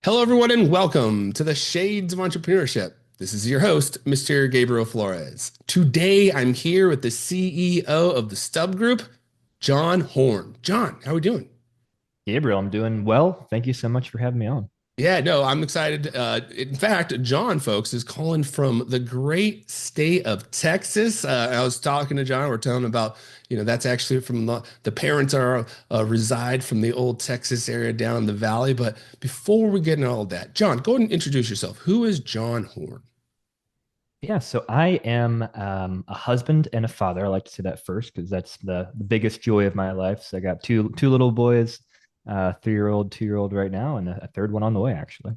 Hello, everyone, and welcome to the Shades of Entrepreneurship. This is your host, Mr. Gabriel Flores. Today, I'm here with the CEO of the Stub Group, John Horn. John, how are we doing? Gabriel, I'm doing well. Thank you so much for having me on. Yeah, no, I'm excited. In fact, John, folks, is calling from the great state of Texas. I was talking to John. We're telling him about, that's actually from the parents are reside from the old Texas area down in the valley. But before we get into all of that, John, go ahead and introduce yourself. Who is John Horn? Yeah, so I am a husband and a father. I like to say that first because that's the biggest joy of my life. So I got two little boys, 3-year-old, 2-year-old right now, and a third one on the way, actually.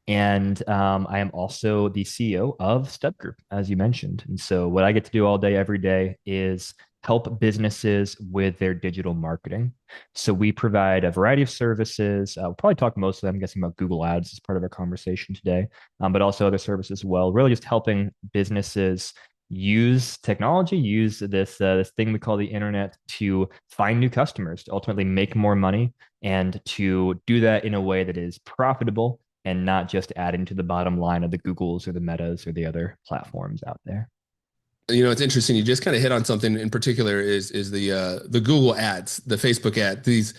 And I am also the CEO of StubGroup, as you mentioned. And so, what I get to do all day, every day, is help businesses with their digital marketing. So, we provide a variety of services. We'll probably talk mostly, I'm guessing, about Google Ads as part of our conversation today, but also other services as well. Really, just helping businesses use technology, use this thing we call the internet to find new customers, to ultimately make more money, and to do that in a way that is profitable and not just adding to the bottom line of the Googles or the Metas or the other platforms out there. It's interesting. You just kind of hit on something in particular is the Google ads, the Facebook ad. These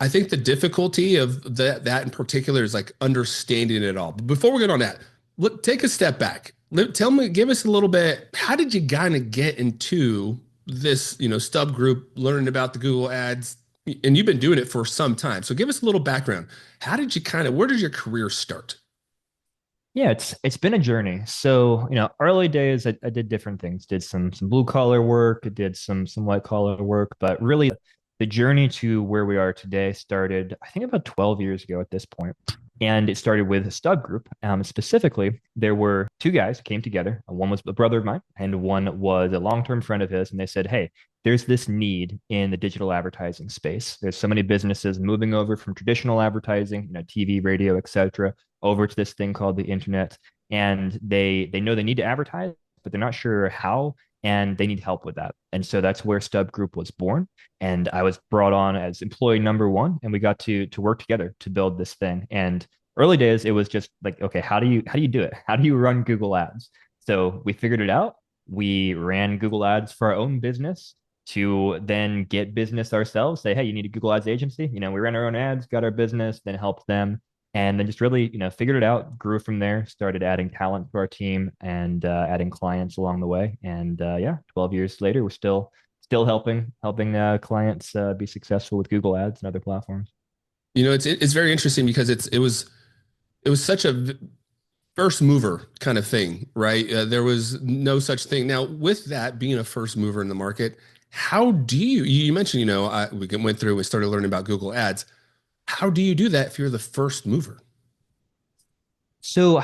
I think the difficulty of that in particular is like understanding it all. But before we get on that, take a step back. Tell me, give us a little bit. How did you kind of get into this, Stub Group, learning about the Google ads? And you've been doing it for some time. So give us a little background. How did you where did your career start? Yeah, it's been a journey. So, early days I did different things. Did some blue collar work, did some white collar work, but really the journey to where we are today started, I think, about 12 years ago at this point. And it started with a stud group. Specifically, there were two guys who came together. One was a brother of mine, and one was a long-term friend of his. And they said, "Hey, there's this need in the digital advertising space. There's so many businesses moving over from traditional advertising, TV, radio, etc., over to this thing called the internet, and they know they need to advertise, but they're not sure how, and they need help with that." And so that's where StubGroup was born, and I was brought on as employee number one, and we got to work together to build this thing. And early days, it was just like, okay, how do you do it? How do you run Google Ads? So we figured it out. We ran Google Ads for our own business to then get business ourselves. Say, hey, you need a Google Ads agency. We ran our own ads, got our business, then helped them, and then just really figured it out, grew from there, started adding talent to our team, and adding clients along the way. And yeah, 12 years later, we're still helping clients be successful with Google Ads and other platforms. It's very interesting because it was such a first mover kind of thing, right? There was no such thing. Now, with that being a first mover in the market, how do you mentioned, we went through, we started learning about Google Ads. How do you do that if you're the first mover? So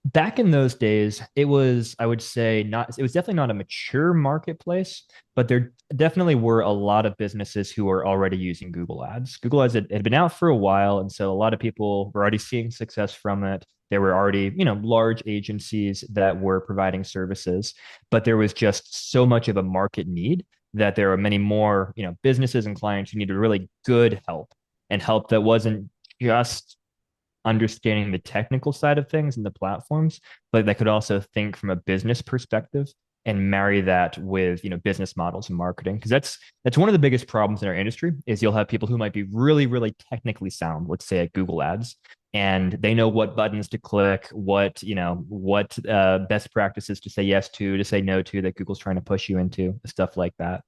back in those days, it was, I would say, not, it was definitely not a mature marketplace, but there definitely were a lot of businesses who were already using Google Ads. Google Ads had been out for a while, and so a lot of people were already seeing success from it. There were already, large agencies that were providing services, but there was just so much of a market need that there were many more, businesses and clients who needed really good help, and help that wasn't just understanding the technical side of things and the platforms, but that could also think from a business perspective and marry that with business models and marketing. Because that's one of the biggest problems in our industry is you'll have people who might be really, really technically sound, let's say at Google Ads, and they know what buttons to click, what best practices to say yes to say no to that Google's trying to push you into, stuff like that.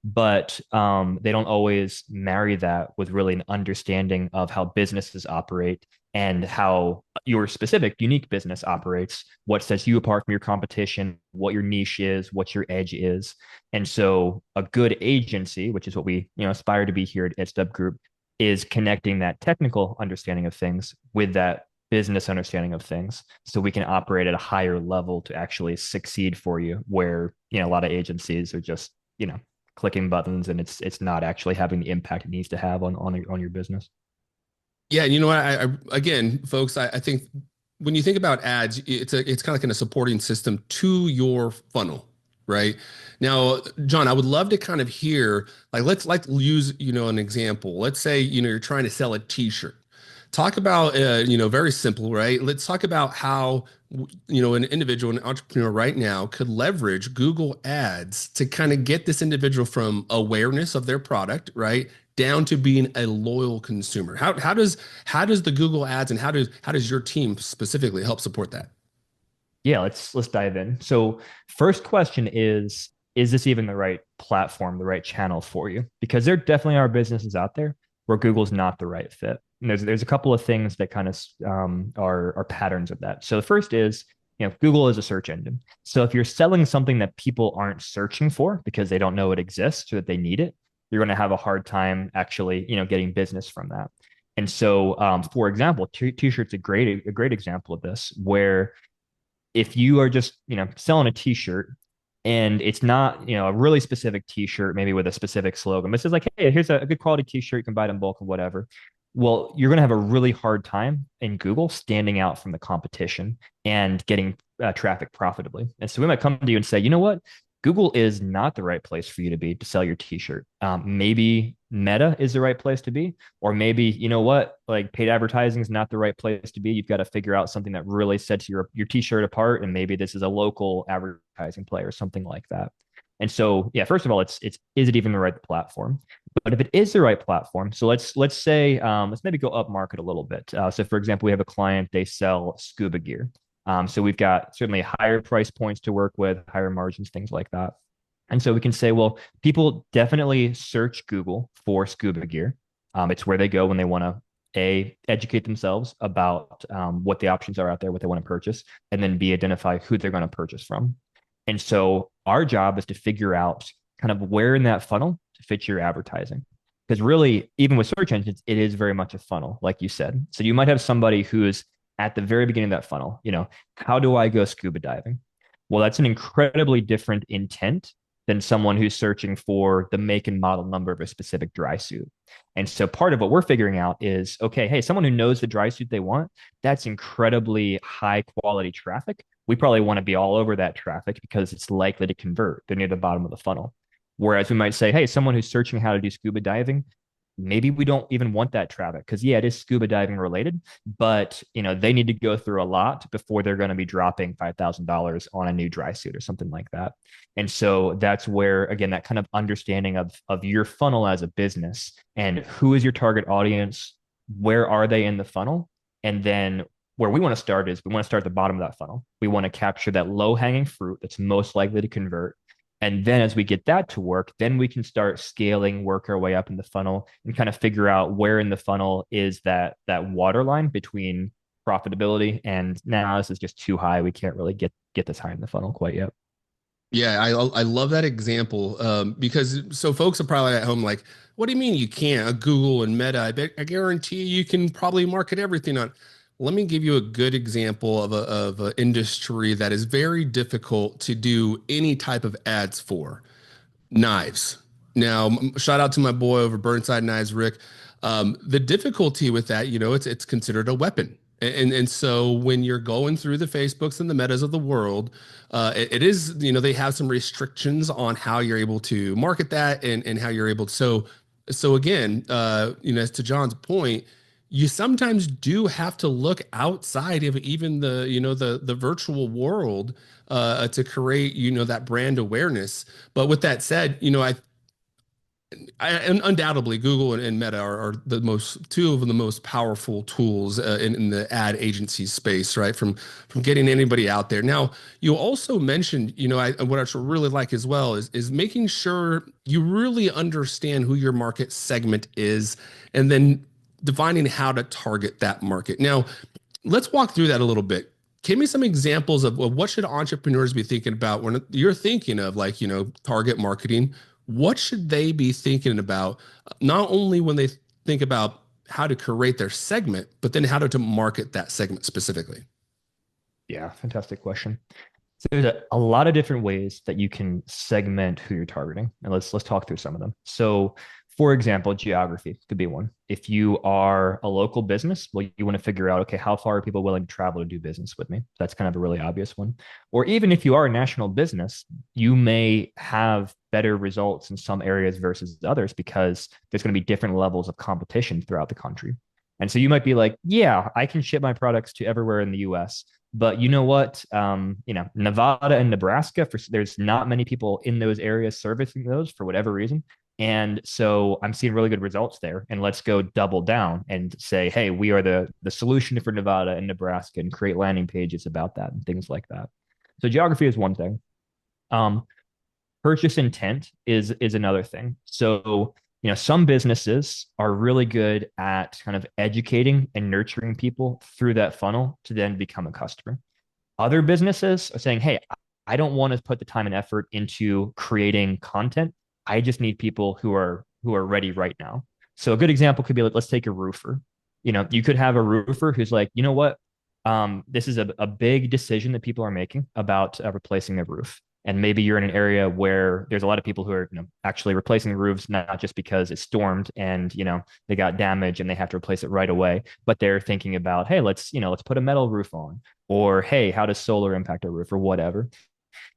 But they don't always marry that with really an understanding of how businesses operate and how your specific unique business operates, what sets you apart from your competition, what your niche is, what your edge is. And so a good agency, which is what we aspire to be here at StubGroup, is connecting that technical understanding of things with that business understanding of things so we can operate at a higher level to actually succeed for you, where a lot of agencies are just clicking buttons, and it's not actually having the impact it needs to have on your business. Yeah, and you know what? Again, folks, I think when you think about ads, it's kind of like a supporting system to your funnel, right? Now, John, I would love to kind of hear, like, let's use, an example. Let's say, you're trying to sell a t-shirt. Talk about, very simple, right? Let's talk about how, an individual, an entrepreneur right now could leverage Google Ads to kind of get this individual from awareness of their product, right, down to being a loyal consumer. How does the Google Ads and how does your team specifically help support that? Yeah, let's dive in. So first question is this even the right platform, the right channel for you? Because there definitely are businesses out there where Google's not the right fit. And there's a couple of things that kind of are patterns of that. So the first is, Google is a search engine. So if you're selling something that people aren't searching for because they don't know it exists or that they need it, you're going to have a hard time actually, getting business from that. And so, for example, t-shirts a great example of this, where if you are just, selling a t-shirt and it's not, a really specific t-shirt, maybe with a specific slogan, but it's just like, hey, here's a good quality t-shirt, you can buy it in bulk or whatever. Well, you're going to have a really hard time in Google standing out from the competition and getting traffic profitably. And so we might come to you and say, you know what? Google is not the right place for you to be to sell your t-shirt. Maybe Meta is the right place to be, or maybe, like paid advertising is not the right place to be. You've got to figure out something that really sets your t-shirt apart, and maybe this is a local advertising play or something like that. And so, yeah, first of all, it's is it even the right platform? But if it is the right platform, so let's say let's maybe go up market a little bit. So, for example, we have a client, they sell scuba gear. So we've got certainly higher price points to work with, higher margins, things like that. And so we can say, well, people definitely search Google for scuba gear. It's where they go when they want to educate themselves about what the options are out there, what they want to purchase, and then B, identify who they're going to purchase from. And so our job is to figure out kind of where in that funnel to fit your advertising. Because really, even with search engines, it is very much a funnel, like you said. So you might have somebody who is at the very beginning of that funnel, how do I go scuba diving? Well, that's an incredibly different intent than someone who's searching for the make and model number of a specific dry suit. And so part of what we're figuring out is, okay, hey, someone who knows the dry suit they want, that's incredibly high quality traffic. We probably want to be all over that traffic because it's likely to convert. They're near the bottom of the funnel. Whereas we might say, hey, someone who's searching how to do scuba diving, maybe we don't even want that traffic because yeah, it is scuba diving related, but they need to go through a lot before they're going to be dropping $5,000 on a new dry suit or something like that. And so that's where, again, that kind of understanding of your funnel as a business and who is your target audience, where are they in the funnel, and then where we want to start is we want to start at the bottom of that funnel. We want to capture that low hanging fruit that's most likely to convert. And then as we get that to work, then we can start scaling, work our way up in the funnel and kind of figure out where in the funnel is that waterline between profitability and now this is just too high. We can't really get this high in the funnel quite yet. Yeah, I love that example because so folks are probably at home like, what do you mean you can't? Google and Meta, I guarantee you can probably market everything on. Let me give you a good example of an industry that is very difficult to do any type of ads for. Knives. Now, shout out to my boy over Burnside Knives, Rick. The difficulty with that, it's considered a weapon. And so when you're going through the Facebooks and the Metas of the world, it is, they have some restrictions on how you're able to market that and how you're able to. So again, as to John's point, you sometimes do have to look outside of even the virtual world to create, that brand awareness. But with that said, and undoubtedly Google and Meta are two of the most powerful tools in the ad agency space, right? From getting anybody out there. Now, you also mentioned, what I really like as well is making sure you really understand who your market segment is, and then defining how to target that market. Now, let's walk through that a little bit. Give me some examples of what should entrepreneurs be thinking about when you're thinking of like, target marketing. What should they be thinking about, not only when they think about how to create their segment, but then how to market that segment specifically? Yeah, fantastic question. So there's a lot of different ways that you can segment who you're targeting. And let's talk through some of them. So for example, geography could be one. If you are a local business, well, you want to figure out, okay, how far are people willing to travel to do business with me? That's kind of a really obvious one. Or even if you are a national business, you may have better results in some areas versus others because there's going to be different levels of competition throughout the country. And so you might be like, yeah, I can ship my products to everywhere in the US. But you know what? Nevada and Nebraska, there's not many people in those areas servicing those for whatever reason. And so I'm seeing really good results there. And let's go double down and say, hey, we are the solution for Nevada and Nebraska, and create landing pages about that and things like that. So geography is one thing. Um, Purchase intent is another thing. So, some businesses are really good at kind of educating and nurturing people through that funnel to then become a customer. Other businesses are saying, hey, I don't want to put the time and effort into creating content. I just need people who are ready right now. So a good example could be like, let's take a roofer. You could have a roofer who's like, you know what? This is a big decision that people are making about replacing their roof. And maybe you're in an area where there's a lot of people who are, actually replacing the roofs, not just because it stormed and, they got damage and they have to replace it right away, but they're thinking about, hey, let's put a metal roof on, or, hey, how does solar impact a roof, or whatever.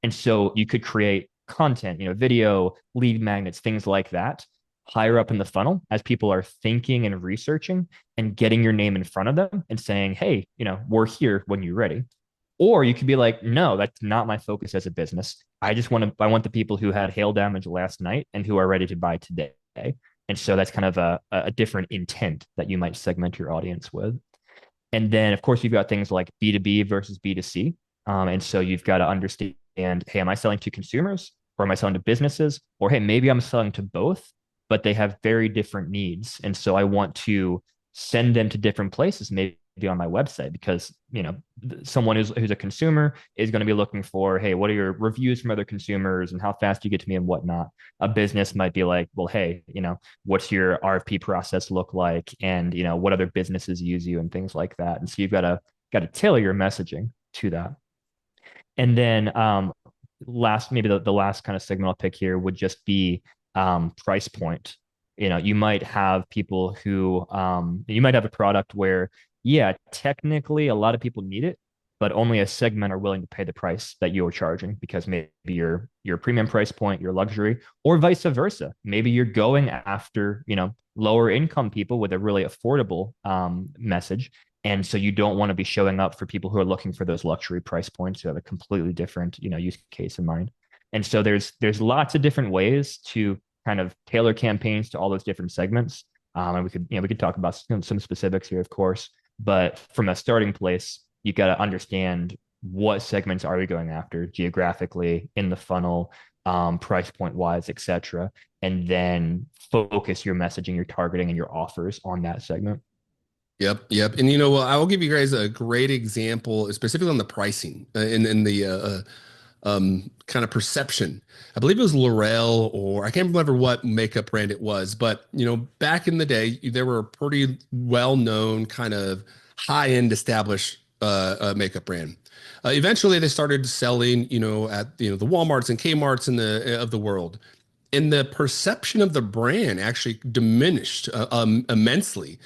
And so you could create content, video, lead magnets, things like that, higher up in the funnel as people are thinking and researching, and getting your name in front of them and saying, hey, we're here when you're ready. Or you could be like, no, that's not my focus as a business. I want the people who had hail damage last night and who are ready to buy today. And so that's kind of a different intent that you might segment your audience with. And then, of course, you've got things like B2B versus B2C. And so you've got to understand, hey, am I selling to consumers, or am I selling to businesses? Or, hey, maybe I'm selling to both, but they have very different needs. And so I want to send them to different places, maybe on my website, because someone who's a consumer is going to be looking for, hey, what are your reviews from other consumers and how fast you get to me and whatnot. A business might be like, well, hey, what's your RFP process look like, and what other businesses use you and things like that. And so you've got to tailor your messaging to that. And then maybe the last kind of segment I'll pick here would just be price point. You might have people who you might have a product where, yeah, technically a lot of people need it, but only a segment are willing to pay the price that you're charging, because maybe your premium price point, your luxury, or vice versa. Maybe you're going after, lower income people with a really affordable message. And so you don't want to be showing up for people who are looking for those luxury price points, who have a completely different, use case in mind. And so there's lots of different ways to kind of tailor campaigns to all those different segments. And we could talk about some specifics here, of course, but from a starting place, you got to understand what segments are you going after geographically, in the funnel, price point wise, etc., and then focus your messaging, your targeting, and your offers on that segment. Yep. And I will give you guys a great example, specifically on the pricing, in the kind of perception. I believe it was L'Oreal, or I can't remember what makeup brand it was, but back in the day, there were a pretty well-known kind of high-end established makeup brand. Eventually, they started selling, at the Walmarts and Kmart's of the world, and the perception of the brand actually diminished immensely,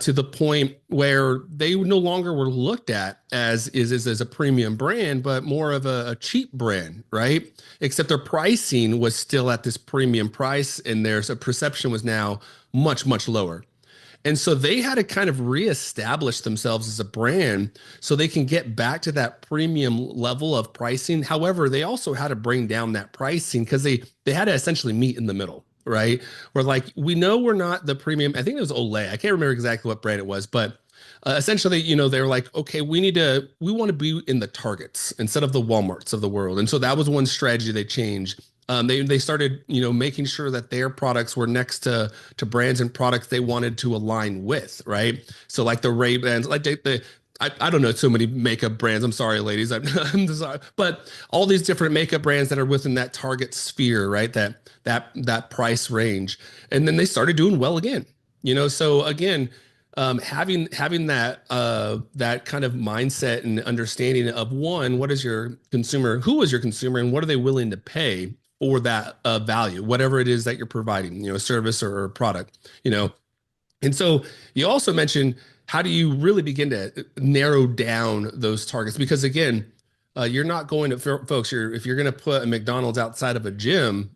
to the point where they no longer were looked at as a premium brand, but more of a cheap brand, right? Except their pricing was still at this premium price, and their perception was now much lower. And so they had to kind of reestablish themselves as a brand so they can get back to that premium level of pricing. However, they also had to bring down that pricing, because they had to essentially meet in the middle, right? We're like, we know we're not the premium. I think it was Olay. I can't remember exactly what brand it was, but essentially, they're like, okay, we want to be in the Targets instead of the Walmarts of the world. And so that was one strategy they changed. They started, making sure that their products were next to brands and products they wanted to align with, right? So like the Ray-Bans, like I don't know so many makeup brands. I'm sorry, ladies. I'm sorry, but all these different makeup brands that are within that target sphere, right? That price range, and then they started doing well again. So again, having that kind of mindset and understanding of, one, what is your consumer, who is your consumer, and what are they willing to pay for that value, whatever it is that you're providing, service or product, And so you also mentioned, how do you really begin to narrow down those targets? Because again, you're not going to, folks, if you're going to put a McDonald's outside of a gym,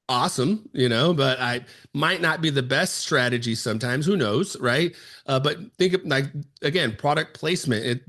awesome, but I might not be the best strategy sometimes. Who knows, right? But think of like again, product placement.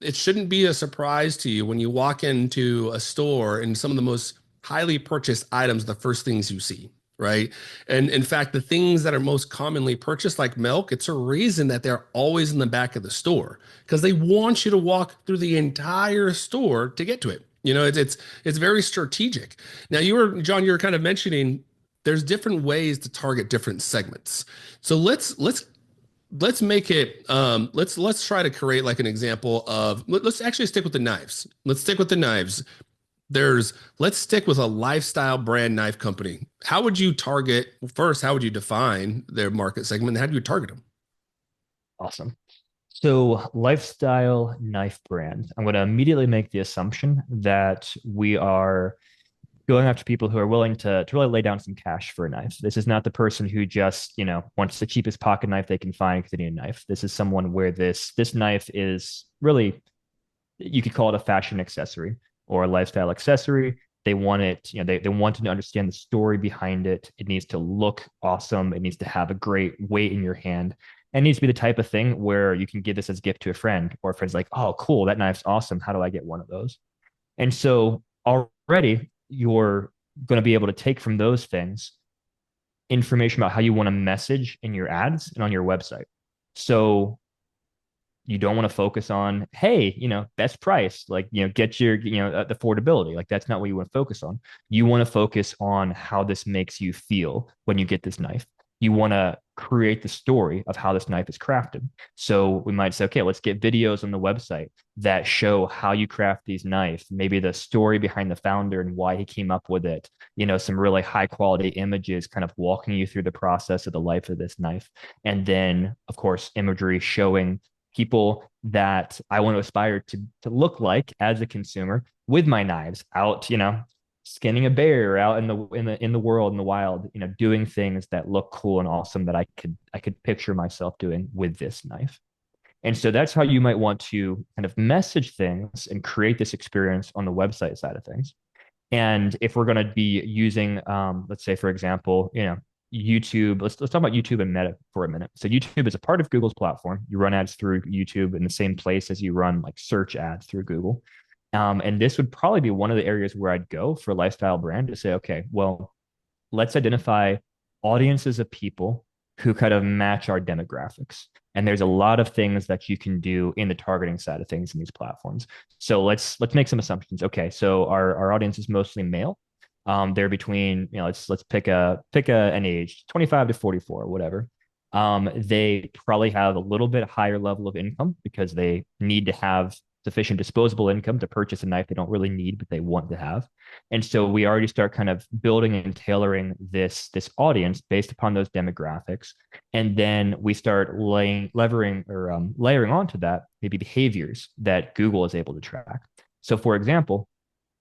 It shouldn't be a surprise to you when you walk into a store and some of the most highly purchased items, the first things you see, right? And in fact, the things that are most commonly purchased, like milk, it's a reason that they're always in the back of the store because they want you to walk through the entire store to get to it. It's very strategic. Now, John, you were kind of mentioning there's different ways to target different segments. So let's make it let's try to create like an example of let's actually stick with the knives. Let's stick with the knives. Let's stick with a lifestyle brand knife company. How would you target first? How would you define their market segment? And how do you target them? Awesome. So, lifestyle knife brand. I'm going to immediately make the assumption that we are going after people who are willing to really lay down some cash for a knife. This is not the person who just, wants the cheapest pocket knife they can find because they need a knife. This is someone where this knife is really, you could call it a fashion accessory or a lifestyle accessory. They want it, they want to understand the story behind it. It needs to look awesome. It needs to have a great weight in your hand. And it needs to be the type of thing where you can give this as a gift to a friend, or a friend's like, oh, cool, that knife's awesome. How do I get one of those? And so already you're going to be able to take from those things information about how you want to message in your ads and on your website. So you don't want to focus on, hey, best price, like, get your, affordability. Like, that's not what you want to focus on. You want to focus on how this makes you feel when you get this knife. You want to create the story of how this knife is crafted. So we might say, okay, let's get videos on the website that show how you craft these knives, maybe the story behind the founder and why he came up with it, some really high quality images kind of walking you through the process of the life of this knife. And then, of course, imagery showing people that I want to aspire to look like as a consumer with my knives out, skinning a bear out in the world, in the wild, doing things that look cool and awesome that I could picture myself doing with this knife. And so that's how you might want to kind of message things and create this experience on the website side of things. And if we're going to be using, let's say, for example, YouTube, let's talk about YouTube and Meta for a minute. So YouTube is a part of Google's platform. You run ads through YouTube in the same place as you run like search ads through Google. And this would probably be one of the areas where I'd go for a lifestyle brand to say, okay, well, let's identify audiences of people who kind of match our demographics. And there's a lot of things that you can do in the targeting side of things in these platforms. So let's make some assumptions. Okay, so our audience is mostly male. They're between, let's pick an age, 25 to 44, whatever. They probably have a little bit higher level of income because they need to have sufficient disposable income to purchase a knife they don't really need, but they want to have. And so we already start kind of building and tailoring this audience based upon those demographics. And then we start layering onto that maybe behaviors that Google is able to track. So for example,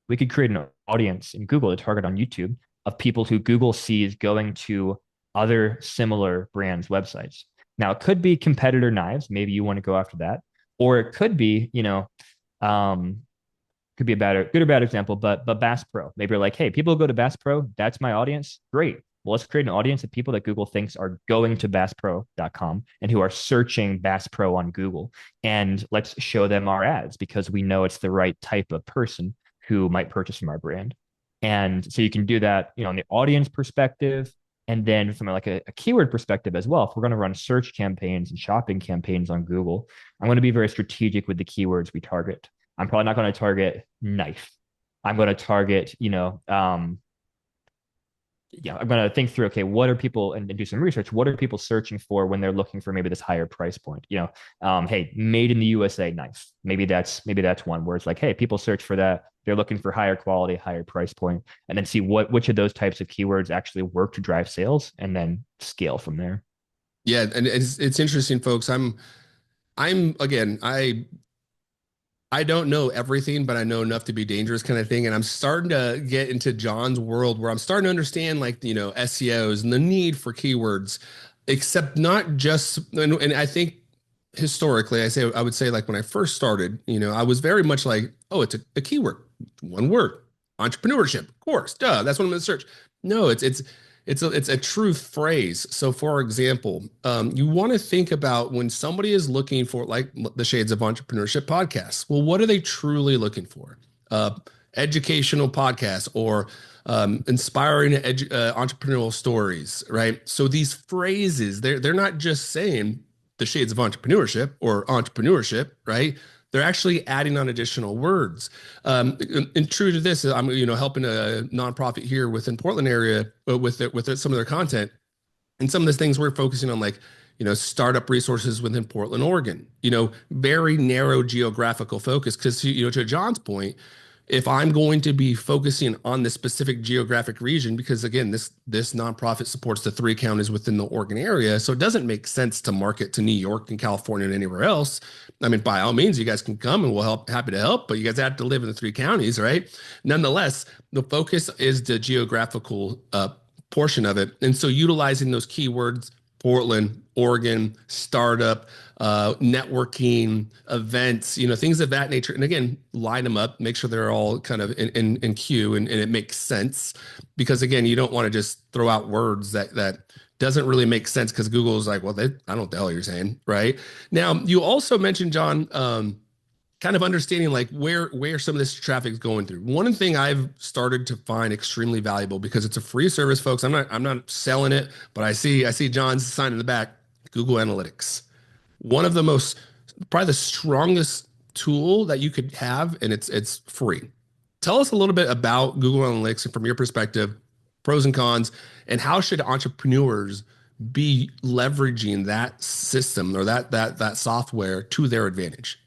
we could create an audience in Google to target on YouTube of people who Google sees going to other similar brands' websites. Now, it could be competitor knives. Maybe you want to go after that. Or it could be, could be a good or bad example, but Bass Pro. Maybe you're like, hey, people go to Bass Pro. That's my audience. Great. Well, let's create an audience of people that Google thinks are going to BassPro.com and who are searching Bass Pro on Google. And let's show them our ads because we know it's the right type of person who might purchase from our brand. And so you can do that, on the audience perspective. And then from like a keyword perspective as well, if we're going to run search campaigns and shopping campaigns on Google, I'm going to be very strategic with the keywords we target. I'm probably not going to target knife. I'm going to target, I'm going to think through, okay, what are people, and do some research. What are people searching for when they're looking for maybe this higher price point? Hey, made in the USA knife. Maybe that's one where it's like, hey, people search for that. They're looking for higher quality, higher price point, and then see which of those types of keywords actually work to drive sales, and then scale from there. Yeah, and it's interesting, folks. I'm again, I don't know everything, but I know enough to be dangerous kind of thing. And I'm starting to get into John's world where I'm starting to understand like, SEOs and the need for keywords, except not just, and I think historically, I would say like when I first started, I was very much like, oh, it's a keyword, one word, entrepreneurship, of course, duh, that's what I'm going to search. No, it's a true phrase. So, for example, you want to think about when somebody is looking for like the Shades of Entrepreneurship podcast. Well, what are they truly looking for? Uh, Educational podcasts or inspiring entrepreneurial stories, right? So these phrases, they're not just saying the Shades of Entrepreneurship or entrepreneurship, right? They're actually adding on additional words. And true to this, I'm helping a nonprofit here within Portland area with some of their content, and some of the things we're focusing on, like startup resources within Portland, Oregon. Very narrow geographical focus because to John's point, if I'm going to be focusing on this specific geographic region, because again, this nonprofit supports the 3 counties within the Oregon area, so it doesn't make sense to market to New York and California and anywhere else. I mean, by all means, you guys can come and we'll happy to help, but you guys have to live in the 3 counties, right? Nonetheless, the focus is the geographical portion of it, and so utilizing those keywords: Portland, Oregon, startup, networking, events, things of that nature. And again, line them up, make sure they're all kind of in queue and it makes sense. Because again, you don't want to just throw out words that doesn't really make sense because Google's like, well, I don't know what the hell you're saying, right? Now, you also mentioned, John, kind of understanding like where some of this traffic is going through. One thing I've started to find extremely valuable, because it's a free service, folks. I'm not selling it, but I see John's sign in the back, Google Analytics. One of the most, probably the strongest tool that you could have, and it's free. Tell us a little bit about Google Analytics and from your perspective, pros and cons, and how should entrepreneurs be leveraging that system or that software to their advantage?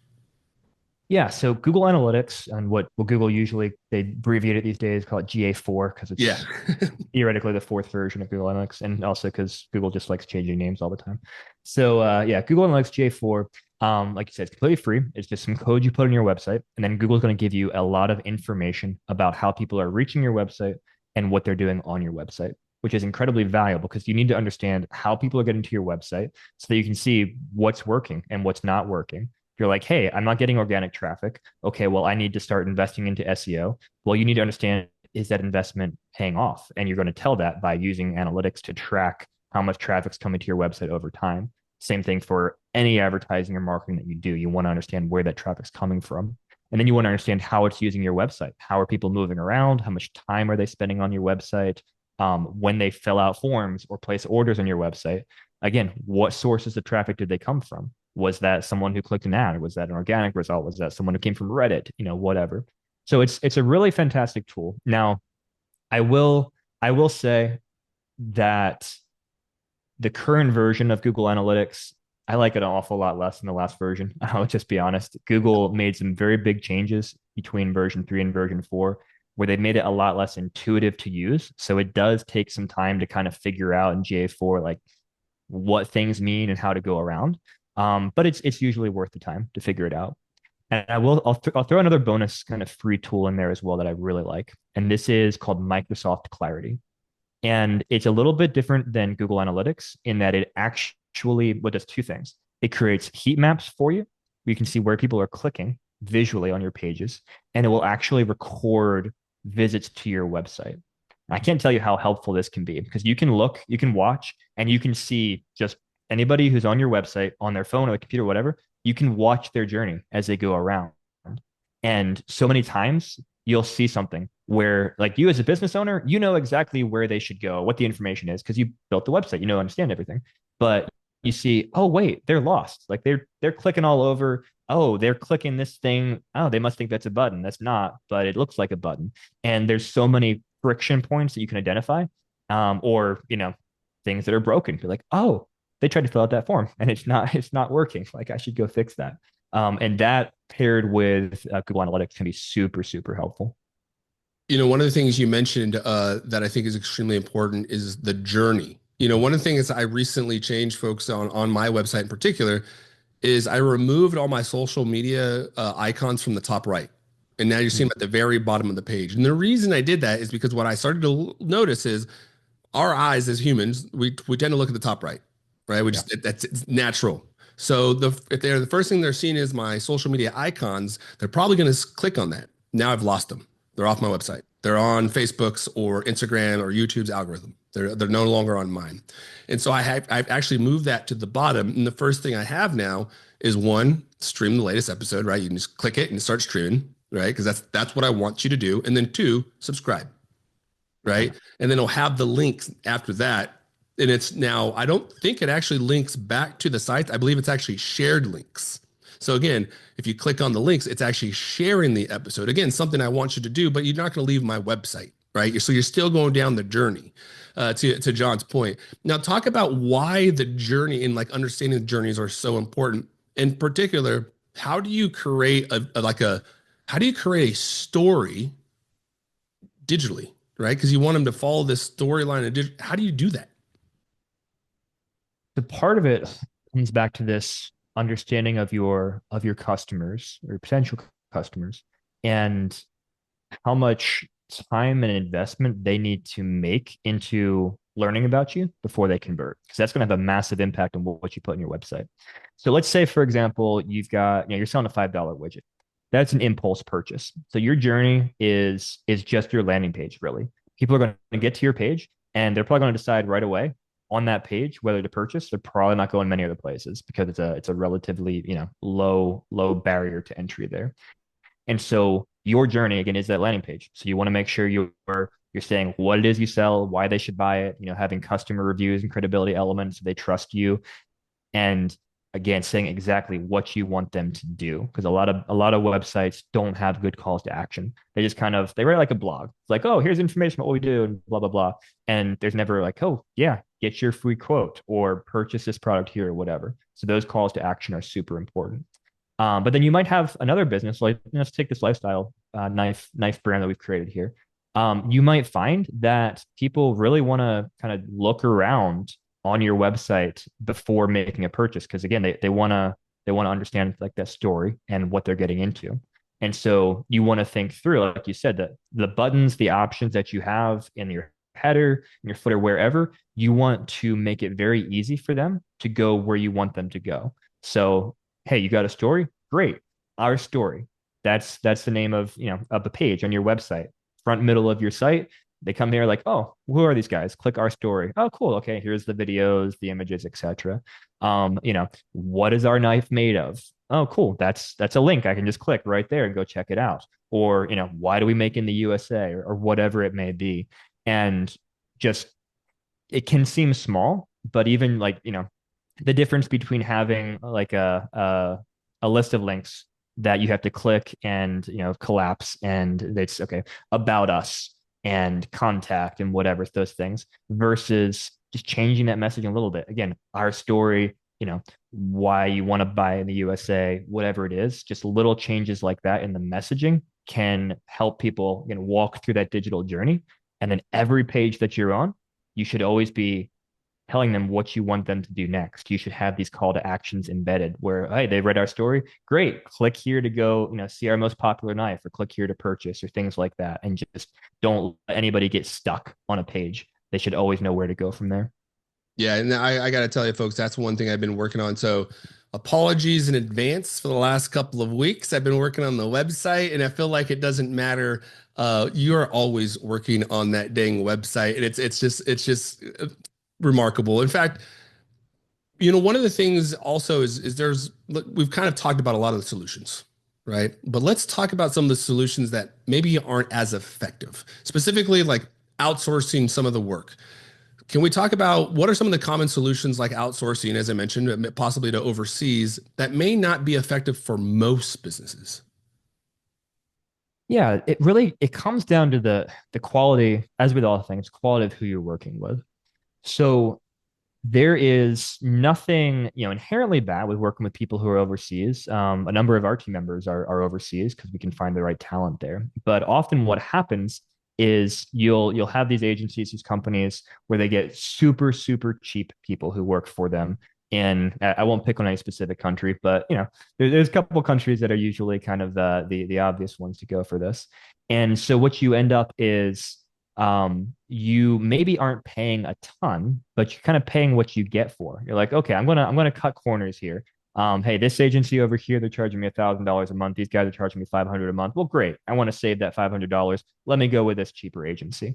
Yeah, so Google Analytics and what Google usually they abbreviate it these days, call it GA4 because Yeah. it's theoretically the fourth version of Google Analytics, and also because Google just likes changing names all the time. So yeah, Google Analytics GA4, like you said, it's completely free. It's just some code you put on your website, and then Google's going to give you a lot of information about how people are reaching your website and what they're doing on your website, which is incredibly valuable because you need to understand how people are getting to your website so that you can see what's working and what's not working. You're like, hey, I'm not getting organic traffic. Okay, well, I need to start investing into SEO. Well, you need to understand, is that investment paying off? And you're going to tell that by using analytics to track how much traffic's coming to your website over time. Same thing for any advertising or marketing that you do. You want to understand where that traffic's coming from. And then you want to understand how it's using your website. How are people moving around? How much time are they spending on your website? When they fill out forms or place orders on your website, again, what sources of traffic did they come from? Was that someone who clicked an ad? Was that an organic result? Was that someone who came from Reddit? Whatever. So it's a really fantastic tool. Now, I will say that the current version of Google Analytics, I like it an awful lot less than the last version. I'll just be honest. Google made some very big changes between version 3 and version 4, where they made it a lot less intuitive to use. So it does take some time to kind of figure out in GA4 like what things mean and how to go around. But it's usually worth the time to figure it out. And I'll throw another bonus kind of free tool in there as well that I really like. And this is called Microsoft Clarity. And it's a little bit different than Google Analytics in that it actually does two things. It creates heat maps for you. You can see where people are clicking visually on your pages, and it will actually record visits to your website. I can't tell you how helpful this can be because you can look, you can watch, and you can see just anybody who's on your website on their phone or computer or whatever. You can watch their journey as they go around. And so many times you'll see something where, like, you as a business owner, you know exactly where they should go, what the information is, because you built the website, understand everything. But you see, oh wait, they're lost. Like they're clicking all over. Oh, they're clicking this thing. Oh, they must think that's a button. That's not, but it looks like a button. And there's so many friction points that you can identify, or things that are broken. You're like, oh, they tried to fill out that form and it's not working. Like, I should go fix that. And that paired with Google Analytics can be super, super helpful. One of the things you mentioned that I think is extremely important is the journey. One of the things I recently changed, folks, on my website in particular, is I removed all my social media icons from the top right. And now you see them at the very bottom of the page. And the reason I did that is because what I started to notice is our eyes as humans, we tend to look at the top right, right? We just, it's natural. So if they're the first thing they're seeing is my social media icons, they're probably going to click on that. Now I've lost them. They're off my website. They're on Facebook's or Instagram or YouTube's algorithm. They're no longer on mine. And so I've actually moved that to the bottom. And the first thing I have now is one, stream the latest episode, right? You can just click it and start streaming, right? Because that's what I want you to do. And then two, subscribe, right? And then it'll have the links after that. And it's now, I don't think it actually links back to the site. I believe it's actually shared links. So again, if you click on the links, it's actually sharing the episode. Again, something I want you to do, but you're not going to leave my website, right? So you're still going down the journey. To John's point. Now, talk about why the journey and like understanding the journeys are so important. In particular, how do you create how do you create a story digitally, right? Because you want them to follow this storyline. How do you do that? The part of it comes back to this understanding of your customers or potential customers and how much time and investment they need to make into learning about you before they convert, because that's going to have a massive impact on what you put in your website. So let's say, for example, you're selling a $5 widget. That's an impulse purchase. So your journey is just your landing page, really. People are going to get to your page and they're probably going to decide right away on that page whether to purchase. They're probably not going many other places because it's a relatively, low barrier to entry there. And so your journey again is that landing page. So you want to make sure you're saying what it is you sell, why they should buy it, having customer reviews and credibility elements, so they trust you. And again, saying exactly what you want them to do. Because a lot of websites don't have good calls to action. They just they write like a blog. It's like, oh, here's information about what we do and blah, blah, blah. And there's never like, oh yeah, get your free quote or purchase this product here or whatever. So those calls to action are super important. But then you might have another business, like let's take this lifestyle knife brand that we've created here. You might find that people really want to kind of look around on your website before making a purchase, because again, they want to understand like that story and what they're getting into. And so you want to think through, like you said, that the buttons, the options that you have in your header, in your footer, wherever, you want to make it very easy for them to go where you want them to go. So hey, you got a story? Great. Our story. That's the name of the page on your website. Front middle of your site. They come here like, oh, who are these guys? Click our story. Oh, cool. Okay, here's the videos, the images, etc. What is our knife made of? Oh, cool. That's a link. I can just click right there and go check it out. Or, why do we make in the USA or whatever it may be? And just it can seem small, but even the difference between having like a list of links that you have to click and collapse and it's okay about us and contact and whatever those things versus just changing that message a little bit. Again, our story, why you want to buy in the USA, whatever it is, just little changes like that in the messaging can help people walk through that digital journey. And then every page that you're on, you should always be telling them what you want them to do next. You should have these call to actions embedded where, hey, they read our story. Great. Click here to go, see our most popular knife or click here to purchase or things like that. And just don't let anybody get stuck on a page. They should always know where to go from there. Yeah, and I got to tell you, folks, that's one thing I've been working on. So apologies in advance for the last couple of weeks. I've been working on the website, and I feel like it doesn't matter. You are always working on that dang website, and it's just remarkable. In fact, one of the things also is we've kind of talked about a lot of the solutions, right? But let's talk about some of the solutions that maybe aren't as effective, specifically like outsourcing some of the work. Can we talk about what are some of the common solutions like outsourcing, as I mentioned, possibly to overseas that may not be effective for most businesses? Yeah, it comes down to the quality, as with all things, quality of who you're working with. So there is nothing inherently bad with working with people who are overseas. A number of our team members are overseas because we can find the right talent there. But often what happens is you'll have these agencies, these companies where they get super super cheap people who work for them. And I won't pick on any specific country, but there's a couple of countries that are usually kind of the obvious ones to go for this. And so what you end up is you maybe aren't paying a ton, but you're kind of paying what you get for. You're like, okay, I'm gonna cut corners here. Hey, this agency over here, they're charging me $1,000 a month. These guys are charging me 500 a month. Well, great. I want to save that $500. Let me go with this cheaper agency.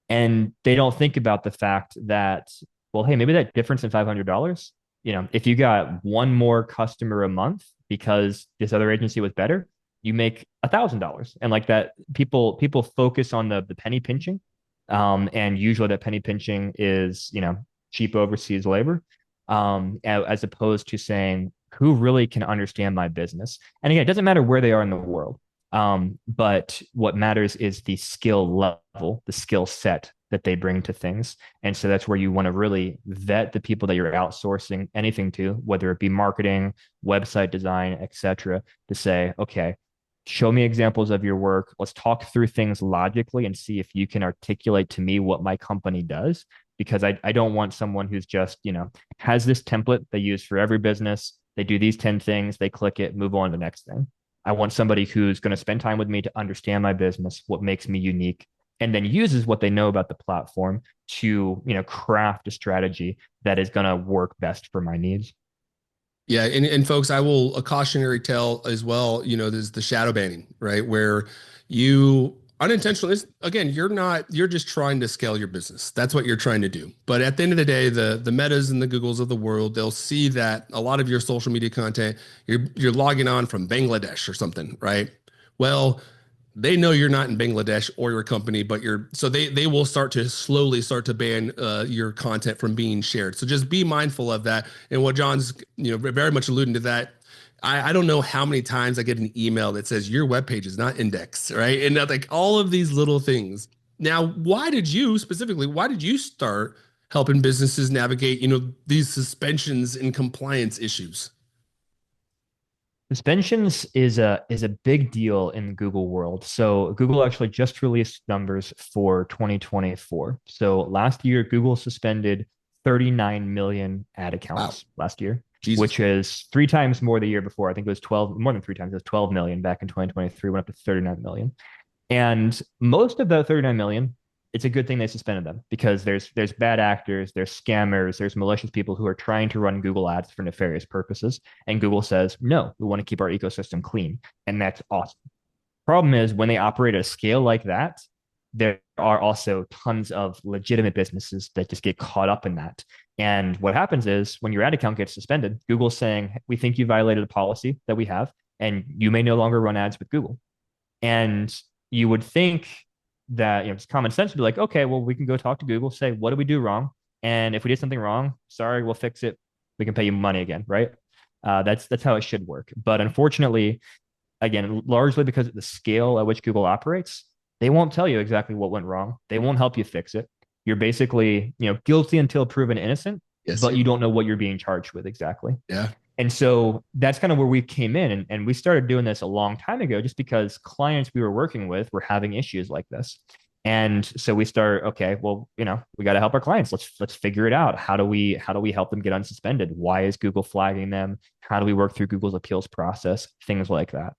And they don't think about the fact that, well, hey, maybe that difference in $500, if you got one more customer a month because this other agency was better, you make $1,000. And like that, people focus on the penny pinching. And usually that penny pinching is, cheap overseas labor, as opposed to saying who really can understand my business. And again, it doesn't matter where they are in the world. But what matters is the skill level, the skill set that they bring to things. And so that's where you want to really vet the people that you're outsourcing anything to, whether it be marketing, website design, etc., to say, okay, show me examples of your work. Let's talk through things logically and see if you can articulate to me what my company does. Because I don't want someone who's just, has this template they use for every business. They do these 10 things, they click it, move on to the next thing. I want somebody who's going to spend time with me to understand my business, what makes me unique, and then uses what they know about the platform to, craft a strategy that is going to work best for my needs. Yeah, and folks, I will a cautionary tale as well. There's the shadow banning, right? Where you unintentionally, again, you're just trying to scale your business. That's what you're trying to do. But at the end of the day, the Metas and the Googles of the world, they'll see that a lot of your social media content, you're logging on from Bangladesh or something, right? Well, they know you're not in Bangladesh or your company, but they will slowly start to ban your content from being shared. So just be mindful of that. And what John's very much alluding to that. I don't know how many times I get an email that says your webpage is not indexed, right? And like all of these little things. Now, why did you start helping businesses navigate, these suspensions and compliance issues? Suspensions is a big deal in the Google world. So Google actually just released numbers for 2024. So last year, Google suspended 39 million ad Wow, accounts last year, Jesus. which is three times more the year before. I think it was 12, more than three times. It was 12 million back in 2023, went up to 39 million. And most of the 39 million, it's a good thing they suspended them because there's bad actors, there's scammers, there's malicious people who are trying to run Google ads for nefarious purposes. And Google says, no, we want to keep our ecosystem clean. And that's awesome. Problem is when they operate at a scale like that, there are also tons of legitimate businesses that just get caught up in that. And what happens is when your ad account gets suspended, Google's saying, we think you violated a policy that we have, and you may no longer run ads with Google. And you would think that it's common sense to be like, okay, well, we can go talk to Google, say, what did we do wrong? And if we did something wrong, sorry, we'll fix it. We can pay you money again, right? That's how it should work. But unfortunately, again, largely because of the scale at which Google operates, they won't tell you exactly what went wrong. They won't help you fix it. You're basically, guilty until proven innocent, Yes, but sir. you don't know what you're being charged with exactly. Yeah. And so that's kind of where we came in. And we started doing this a long time ago just because clients we were working with were having issues like this. And so we start, okay, well, we got to help our clients. Let's figure it out. How do we help them get unsuspended? Why is Google flagging them? How do we work through Google's appeals process? Things like that.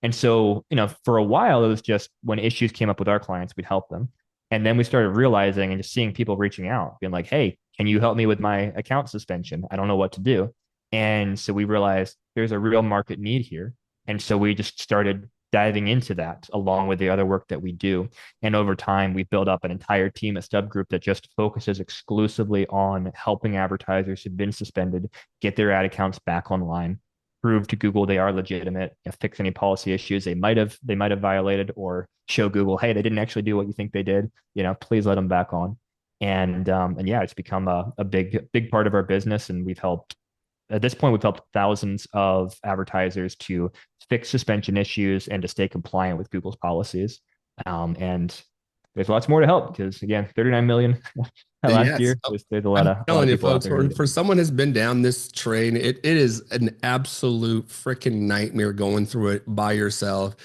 And so, for a while, it was just when issues came up with our clients, we'd help them. And then we started realizing and just seeing people reaching out, being like, hey, can you help me with my account suspension? I don't know what to do. And so we realized there's a real market need here. And so we just started diving into that along with the other work that we do. And over time, we built up an entire team at StubGroup that just focuses exclusively on helping advertisers who've been suspended get their ad accounts back online, prove to Google they are legitimate, fix any policy issues they might have violated, or show Google, hey, they didn't actually do what you think they did. Please let them back on. And yeah, it's become a big part of our business, and at this point, we've helped thousands of advertisers to fix suspension issues and to stay compliant with Google's policies. And there's lots more to help because again, 39 million last Yes. year. There's a lot I'm of telling you, people out folks, there. for someone who's been down this train, it is an absolute freaking nightmare going through it by yourself.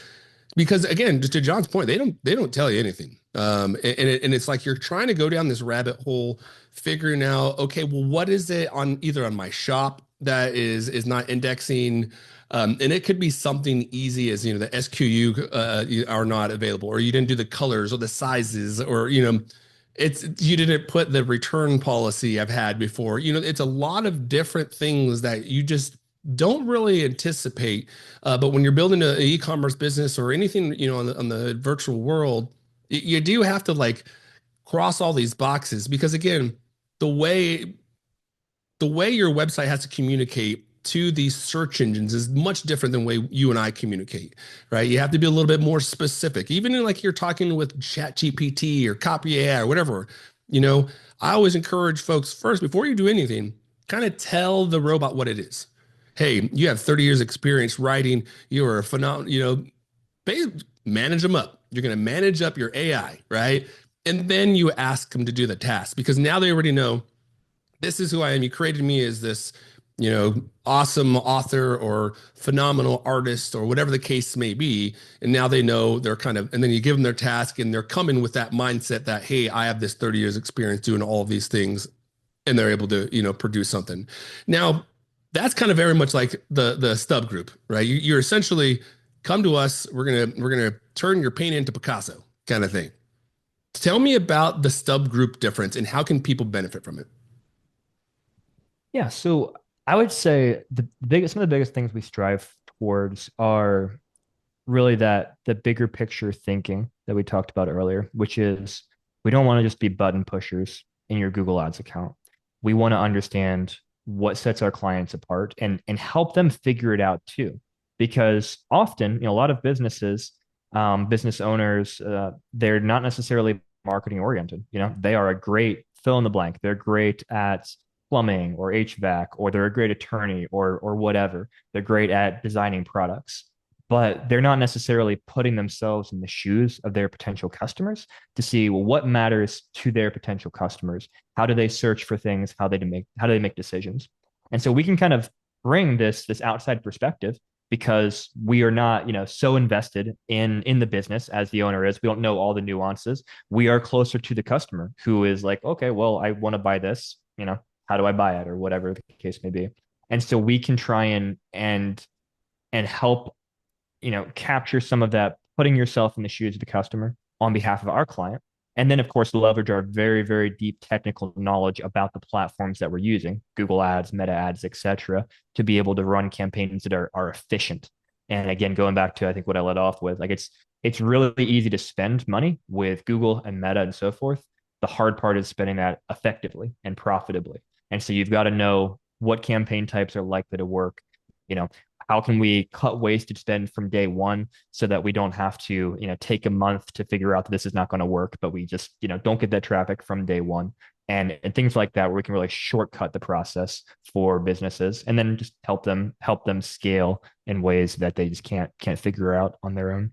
Because again, just to John's point, they don't tell you anything. And it's like you're trying to go down this rabbit hole, figuring out, okay, well, what is it on either on my shop that is not indexing, and it could be something easy as the SQU are not available, or you didn't do the colors or the sizes, or it's you didn't put the return policy I've had before. It's a lot of different things that you just don't really anticipate. But when you're building an e-commerce business or anything, on the virtual world, you do have to like cross all these boxes because again, the way the way your website has to communicate to these search engines is much different than the way you and I communicate, right? You have to be a little bit more specific. Even in like you're talking with Chat GPT or Copy AI or whatever, you know, I always encourage folks first, before you do anything, kind of tell the robot what it is. Hey, you have 30 years experience writing. You're a phenomenal, manage them up. You're going to manage up your AI, right? And then you ask them to do the task because now they already know this is who I am. You created me as this, awesome author or phenomenal artist or whatever the case may be. And now they know they're and then you give them their task and they're coming with that mindset that, hey, I have this 30 years experience doing all of these things and they're able to, produce something. Now, that's kind of very much like the Stub Group, right? You're essentially come to us. We're gonna turn your paint into Picasso kind of thing. Tell me about the Stub Group difference and how can people benefit from it? Yeah, so I would say some of the biggest things we strive towards are really that the bigger picture thinking that we talked about earlier, which is we don't want to just be button pushers in your Google Ads account. We want to understand what sets our clients apart and help them figure it out too. Because often, a lot of businesses, business owners, they're not necessarily marketing oriented. They are a great fill in the blank. They're great at plumbing or HVAC, or they're a great attorney or whatever. They're great at designing products, but they're not necessarily putting themselves in the shoes of their potential customers to see, well, what matters to their potential customers. How do they search for things? How do they make decisions? And so we can kind of bring this outside perspective because we are not, so invested in the business as the owner is. We don't know all the nuances. We are closer to the customer who is like, okay, well, I want to buy this, how do I buy it or whatever the case may be. And so we can try and help, capture some of that, putting yourself in the shoes of the customer on behalf of our client. And then, of course, leverage our very, very deep technical knowledge about the platforms that we're using, Google Ads, Meta Ads, et cetera, to be able to run campaigns that are efficient. And again, going back to, I think, what I led off with, like it's really easy to spend money with Google and Meta and so forth. The hard part is spending that effectively and profitably. And so you've got to know what campaign types are likely to work. How can we cut wasted spend from day one so that we don't have to, take a month to figure out that this is not going to work, but we just, don't get that traffic from day one. And things like that, where we can really shortcut the process for businesses and then just help them scale in ways that they just can't figure out on their own.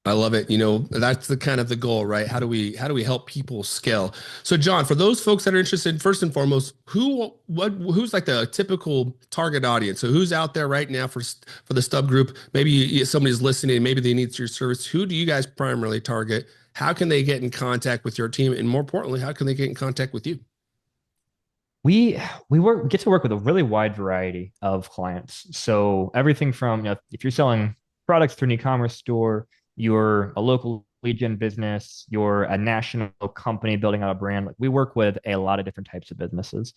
I love it. That's the kind of the goal, right? How do we help people scale? So, John, for those folks that are interested, first and foremost, who's like the typical target audience? So, who's out there right now for the Stub Group? Maybe somebody's listening, maybe they need your service. Who do you guys primarily target? How can they get in contact with your team? And more importantly, how can they get in contact with you? We get to work with a really wide variety of clients. So everything from, if you're selling products through an e-commerce store, you're a local lead gen business, you're a national company building out a brand. Like we work with a lot of different types of businesses,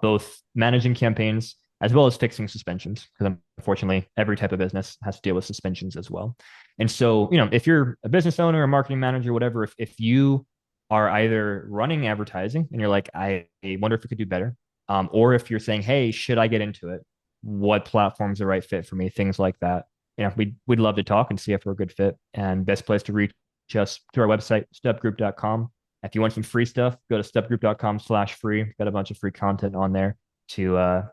both managing campaigns as well as fixing suspensions. Because unfortunately, every type of business has to deal with suspensions as well. And so, if you're a business owner, a marketing manager, whatever, if you are either running advertising and you're like, I wonder if we could do better, or if you're saying, hey, should I get into it? What platform's the right fit for me? Things like that. We'd love to talk and see if we're a good fit. And best place to reach us through our website, StubGroup.com. If you want some free stuff, go to StubGroup.com/free. We've got a bunch of free content on there to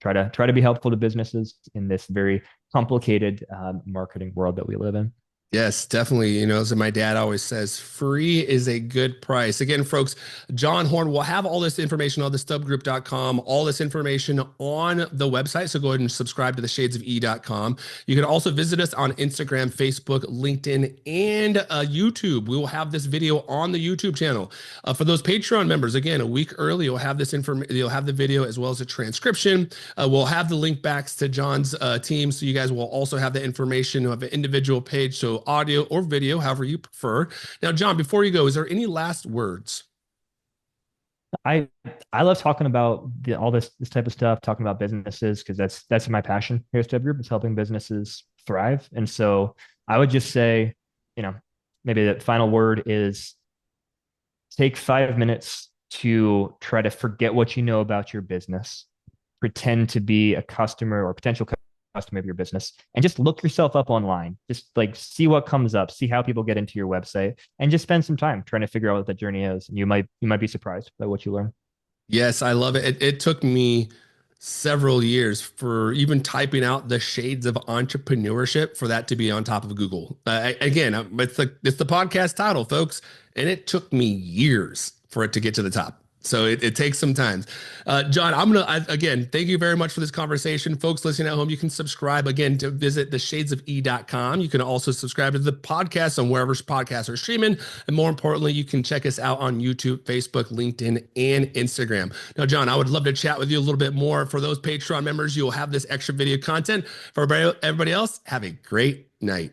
try to be helpful to businesses in this very complicated marketing world that we live in. Yes, definitely. So my dad always says free is a good price. Again, folks, John Horn will have all this information on the stubgroup.com, all this information on the website. So go ahead and subscribe to the shadesofe.com. You can also visit us on Instagram, Facebook, LinkedIn, and YouTube. We will have this video on the YouTube channel. For those Patreon members, again, a week early, you'll have this information. You'll have the video as well as a transcription. We'll have the link backs to John's team. So you guys will also have the information. You'll have an individual page. So audio or video, however you prefer. Now, John, before you go, is there any last words? I I love talking about all this type of stuff, talking about businesses because that's my passion here at StubGroup is helping businesses thrive. And so I would just say, you know, maybe the final word is take 5 minutes to try to forget what you know about your business, pretend to be a customer or potential customer of your business, and just look yourself up online. Just like see what comes up, see how people get into your website, and just spend some time trying to figure out what that journey is. And you might be surprised by what you learn. Yes, I love it. It took me several years for even typing out the shades of entrepreneurship for that to be on top of Google. Again, it's the podcast title, folks, and it took me years for it to get to the top. So it takes some time. John, again, thank you very much for this conversation. Folks listening at home, you can subscribe again to visit theshadesofE.com. You can also subscribe to the podcast on wherever podcasts are streaming. And more importantly, you can check us out on YouTube, Facebook, LinkedIn, and Instagram. Now, John, I would love to chat with you a little bit more. For those Patreon members, you will have this extra video content. For everybody else, have a great night.